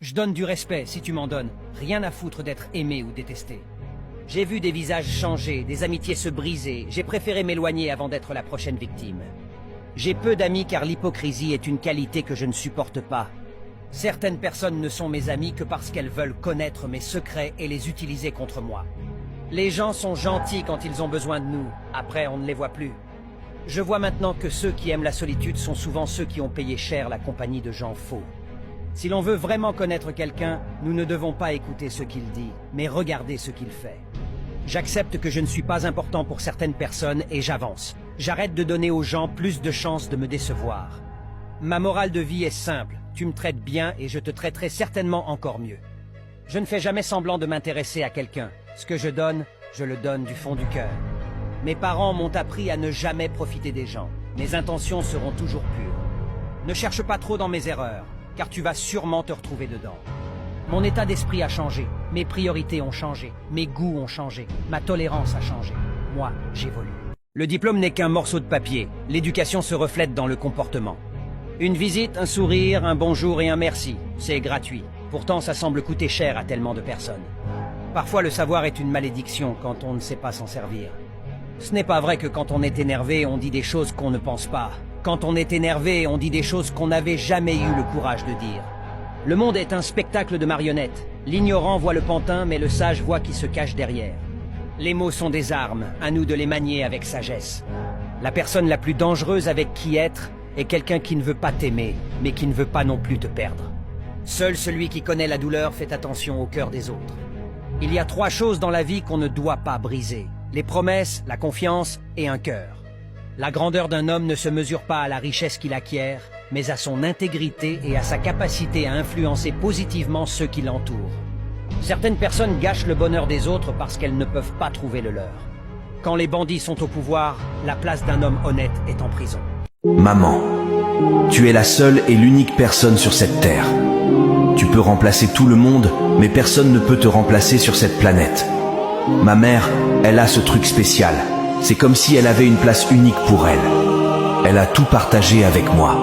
Je donne du respect si tu m'en donnes. Rien à foutre d'être aimé ou détesté. J'ai vu des visages changer, des amitiés se briser. J'ai préféré m'éloigner avant d'être la prochaine victime. J'ai peu d'amis car l'hypocrisie est une qualité que je ne supporte pas. Certaines personnes ne sont mes amies que parce qu'elles veulent connaître mes secrets et les utiliser contre moi. Les gens sont gentils quand ils ont besoin de nous. Après, on ne les voit plus. Je vois maintenant que ceux qui aiment la solitude sont souvent ceux qui ont payé cher la compagnie de gens faux. Si l'on veut vraiment connaître quelqu'un, nous ne devons pas écouter ce qu'il dit, mais regarder ce qu'il fait. J'accepte que je ne suis pas important pour certaines personnes et j'avance. J'arrête de donner aux gens plus de chances de me décevoir. Ma morale de vie est simple. Tu me traites bien et je te traiterai certainement encore mieux. Je ne fais jamais semblant de m'intéresser à quelqu'un. Ce que je le donne du fond du cœur. Mes parents m'ont appris à ne jamais profiter des gens. Mes intentions seront toujours pures. Ne cherche pas trop dans mes erreurs, car tu vas sûrement te retrouver dedans. Mon état d'esprit a changé, mes priorités ont changé, mes goûts ont changé, ma tolérance a changé. Moi, j'évolue. Le diplôme n'est qu'un morceau de papier. L'éducation se reflète dans le comportement. Une visite, un sourire, un bonjour et un merci, c'est gratuit. Pourtant, ça semble coûter cher à tellement de personnes. Parfois, le savoir est une malédiction quand on ne sait pas s'en servir. Ce n'est pas vrai que quand on est énervé, on dit des choses qu'on ne pense pas. Quand on est énervé, on dit des choses qu'on n'avait jamais eu le courage de dire. Le monde est un spectacle de marionnettes. L'ignorant voit le pantin, mais le sage voit qui se cache derrière. Les mots sont des armes, à nous de les manier avec sagesse. La personne la plus dangereuse avec qui être est quelqu'un qui ne veut pas t'aimer, mais qui ne veut pas non plus te perdre. Seul celui qui connaît la douleur fait attention au cœur des autres. Il y a 3 choses dans la vie qu'on ne doit pas briser. Les promesses, la confiance et un cœur. La grandeur d'un homme ne se mesure pas à la richesse qu'il acquiert, mais à son intégrité et à sa capacité à influencer positivement ceux qui l'entourent. Certaines personnes gâchent le bonheur des autres parce qu'elles ne peuvent pas trouver le leur. Quand les bandits sont au pouvoir, la place d'un homme honnête est en prison. Maman, tu es la seule et l'unique personne sur cette terre. Tu peux remplacer tout le monde, mais personne ne peut te remplacer sur cette planète. Ma mère, elle a ce truc spécial. C'est comme si elle avait une place unique pour elle. Elle a tout partagé avec moi.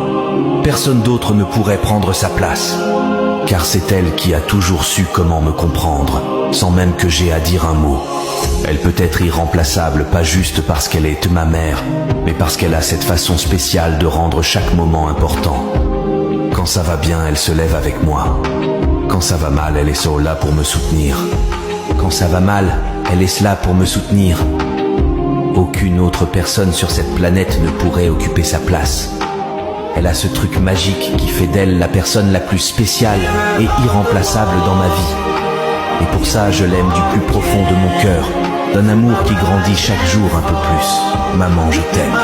Personne d'autre ne pourrait prendre sa place. Car c'est elle qui a toujours su comment me comprendre, sans même que j'aie à dire un mot. Elle peut être irremplaçable, pas juste parce qu'elle est ma mère, mais parce qu'elle a cette façon spéciale de rendre chaque moment important. Quand ça va bien, elle se lève avec moi. Quand ça va mal, elle est là pour me soutenir. Quand ça va mal, elle est là pour me soutenir. Aucune autre personne sur cette planète ne pourrait occuper sa place. Elle a ce truc magique qui fait d'elle la personne la plus spéciale et irremplaçable dans ma vie. Et pour ça, je l'aime du plus profond de mon cœur, d'un amour qui grandit chaque jour un peu plus. Maman, je t'aime.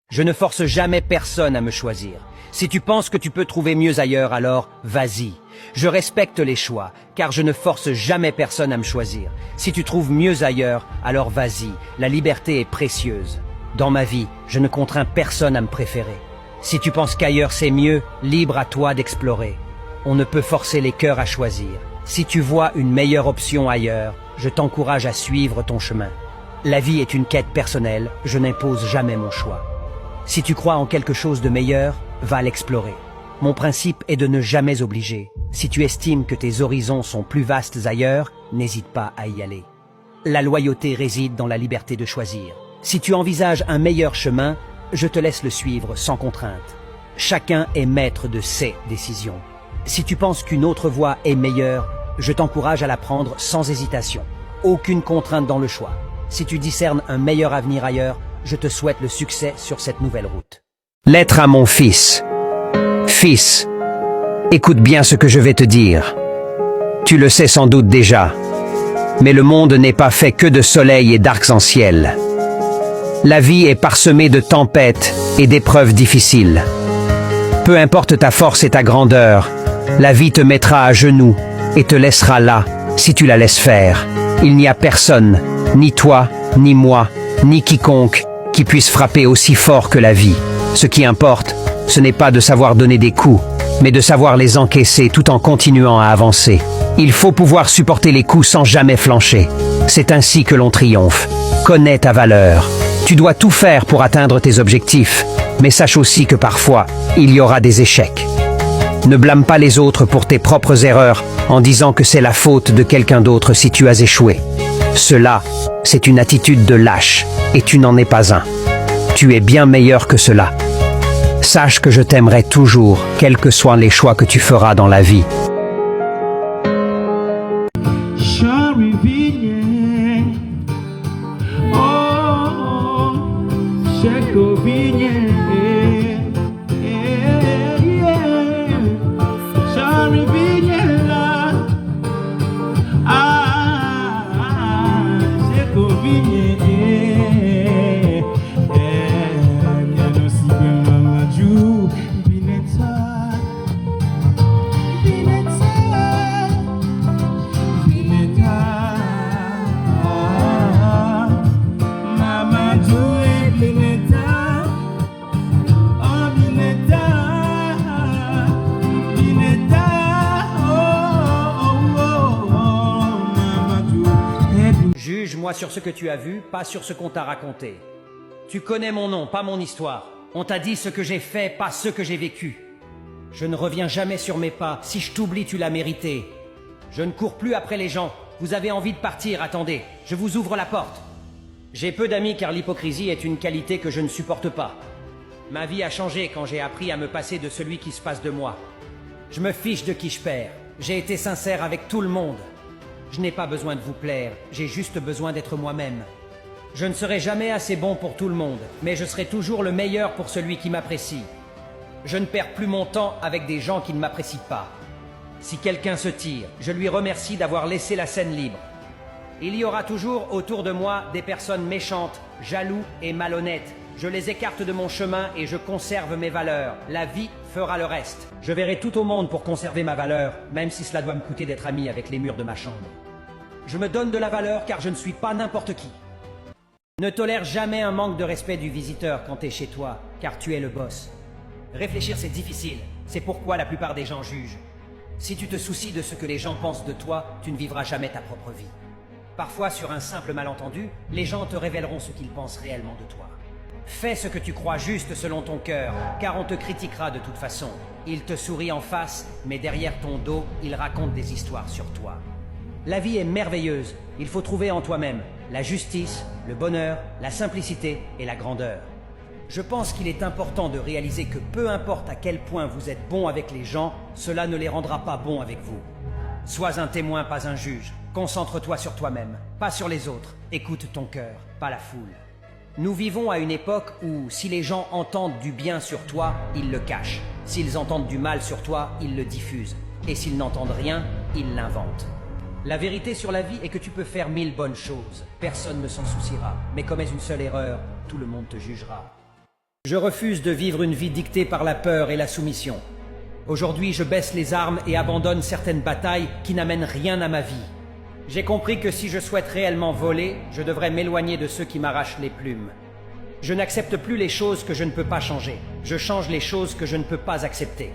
Je ne force jamais personne à me choisir. Si tu penses que tu peux trouver mieux ailleurs, alors vas-y. Je respecte les choix, car je ne force jamais personne à me choisir. Si tu trouves mieux ailleurs, alors vas-y. La liberté est précieuse. Dans ma vie, je ne contrains personne à me préférer. Si tu penses qu'ailleurs c'est mieux, libre à toi d'explorer. On ne peut forcer les cœurs à choisir. Si tu vois une meilleure option ailleurs, je t'encourage à suivre ton chemin. La vie est une quête personnelle, je n'impose jamais mon choix. Si tu crois en quelque chose de meilleur, va l'explorer. Mon principe est de ne jamais obliger. Si tu estimes que tes horizons sont plus vastes ailleurs, n'hésite pas à y aller. La loyauté réside dans la liberté de choisir. Si tu envisages un meilleur chemin, je te laisse le suivre sans contrainte. Chacun est maître de ses décisions. Si tu penses qu'une autre voie est meilleure, je t'encourage à la prendre sans hésitation. Aucune contrainte dans le choix. Si tu discernes un meilleur avenir ailleurs, je te souhaite le succès sur cette nouvelle route. Lettre à mon fils. Fils, écoute bien ce que je vais te dire. Tu le sais sans doute déjà, mais le monde n'est pas fait que de soleil et d'arc-en-ciel. La vie est parsemée de tempêtes et d'épreuves difficiles. Peu importe ta force et ta grandeur, la vie te mettra à genoux et te laissera là si tu la laisses faire. Il n'y a personne, ni toi, ni moi, ni quiconque, qui puisse frapper aussi fort que la vie. Ce qui importe, ce n'est pas de savoir donner des coups, mais de savoir les encaisser tout en continuant à avancer. Il faut pouvoir supporter les coups sans jamais flancher. C'est ainsi que l'on triomphe. Connais ta valeur. Tu dois tout faire pour atteindre tes objectifs, mais sache aussi que parfois, il y aura des échecs. Ne blâme pas les autres pour tes propres erreurs en disant que c'est la faute de quelqu'un d'autre si tu as échoué. Cela, c'est une attitude de lâche et tu n'en es pas un. Tu es bien meilleur que cela. Sache que je t'aimerai toujours, quels que soient les choix que tu feras dans la vie. Juge-moi sur ce que tu as vu, pas sur ce qu'on t'a raconté. Tu connais mon nom, pas mon histoire. On t'a dit ce que j'ai fait, pas ce que j'ai vécu. Je ne reviens jamais sur mes pas. Si je t'oublie, tu l'as mérité. Je ne cours plus après les gens. Vous avez envie de partir, attendez. Je vous ouvre la porte. J'ai peu d'amis car l'hypocrisie est une qualité que je ne supporte pas. Ma vie a changé quand j'ai appris à me passer de celui qui se passe de moi. Je me fiche de qui je perds. J'ai été sincère avec tout le monde. Je n'ai pas besoin de vous plaire, j'ai juste besoin d'être moi-même. Je ne serai jamais assez bon pour tout le monde, mais je serai toujours le meilleur pour celui qui m'apprécie. Je ne perds plus mon temps avec des gens qui ne m'apprécient pas. Si quelqu'un se tire, je lui remercie d'avoir laissé la scène libre. Il y aura toujours autour de moi des personnes méchantes, jaloux et malhonnêtes. Je les écarte de mon chemin et je conserve mes valeurs. La vie fera le reste. Je verrai tout au monde pour conserver ma valeur, même si cela doit me coûter d'être ami avec les murs de ma chambre. Je me donne de la valeur car je ne suis pas n'importe qui. Ne tolère jamais un manque de respect du visiteur quand tu es chez toi, car tu es le boss. Réfléchir c'est difficile, c'est pourquoi la plupart des gens jugent. Si tu te soucies de ce que les gens pensent de toi, tu ne vivras jamais ta propre vie. Parfois, sur un simple malentendu, les gens te révéleront ce qu'ils pensent réellement de toi. Fais ce que tu crois juste selon ton cœur, car on te critiquera de toute façon. Ils te sourient en face, mais derrière ton dos, ils racontent des histoires sur toi. La vie est merveilleuse, il faut trouver en toi-même la justice, le bonheur, la simplicité et la grandeur. Je pense qu'il est important de réaliser que peu importe à quel point vous êtes bon avec les gens, cela ne les rendra pas bons avec vous. Sois un témoin, pas un juge. Concentre-toi sur toi-même, pas sur les autres. Écoute ton cœur, pas la foule. Nous vivons à une époque où, si les gens entendent du bien sur toi, ils le cachent. S'ils entendent du mal sur toi, ils le diffusent. Et s'ils n'entendent rien, ils l'inventent. La vérité sur la vie est que tu peux faire 1000 bonnes choses. Personne ne s'en souciera. Mais commets une seule erreur, tout le monde te jugera. Je refuse de vivre une vie dictée par la peur et la soumission. Aujourd'hui, je baisse les armes et abandonne certaines batailles qui n'amènent rien à ma vie. J'ai compris que si je souhaite réellement voler, je devrais m'éloigner de ceux qui m'arrachent les plumes. Je n'accepte plus les choses que je ne peux pas changer. Je change les choses que je ne peux pas accepter.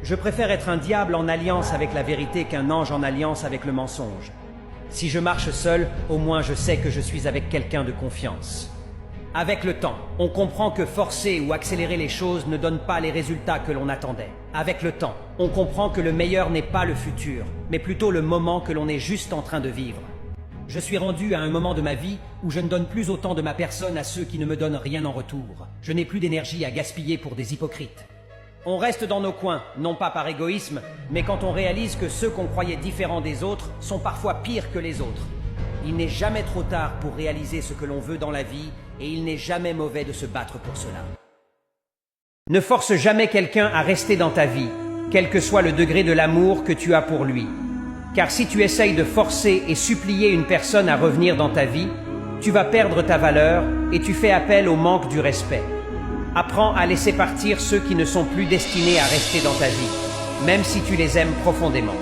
Je préfère être un diable en alliance avec la vérité qu'un ange en alliance avec le mensonge. Si je marche seul, au moins je sais que je suis avec quelqu'un de confiance. Avec le temps, on comprend que forcer ou accélérer les choses ne donne pas les résultats que l'on attendait. Avec le temps, on comprend que le meilleur n'est pas le futur, mais plutôt le moment que l'on est juste en train de vivre. Je suis rendu à un moment de ma vie où je ne donne plus autant de ma personne à ceux qui ne me donnent rien en retour. Je n'ai plus d'énergie à gaspiller pour des hypocrites. On reste dans nos coins, non pas par égoïsme, mais quand on réalise que ceux qu'on croyait différents des autres sont parfois pires que les autres. Il n'est jamais trop tard pour réaliser ce que l'on veut dans la vie et il n'est jamais mauvais de se battre pour cela. Ne force jamais quelqu'un à rester dans ta vie, quel que soit le degré de l'amour que tu as pour lui. Car si tu essayes de forcer et supplier une personne à revenir dans ta vie, tu vas perdre ta valeur et tu fais appel au manque du respect. Apprends à laisser partir ceux qui ne sont plus destinés à rester dans ta vie, même si tu les aimes profondément.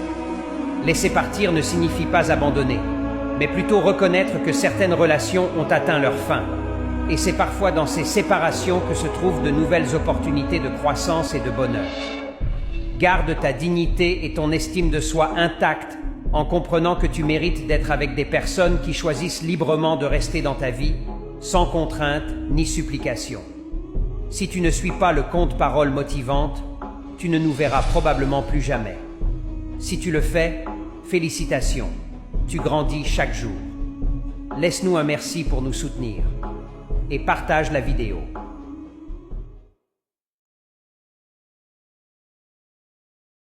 Laisser partir ne signifie pas abandonner, mais plutôt reconnaître que certaines relations ont atteint leur fin. Et c'est parfois dans ces séparations que se trouvent de nouvelles opportunités de croissance et de bonheur. Garde ta dignité et ton estime de soi intactes en comprenant que tu mérites d'être avec des personnes qui choisissent librement de rester dans ta vie, sans contrainte ni supplication. Si tu ne suis pas le compte-parole motivante, tu ne nous verras probablement plus jamais. Si tu le fais, félicitations, tu grandis chaque jour. Laisse-nous un merci pour nous soutenir et partage la vidéo.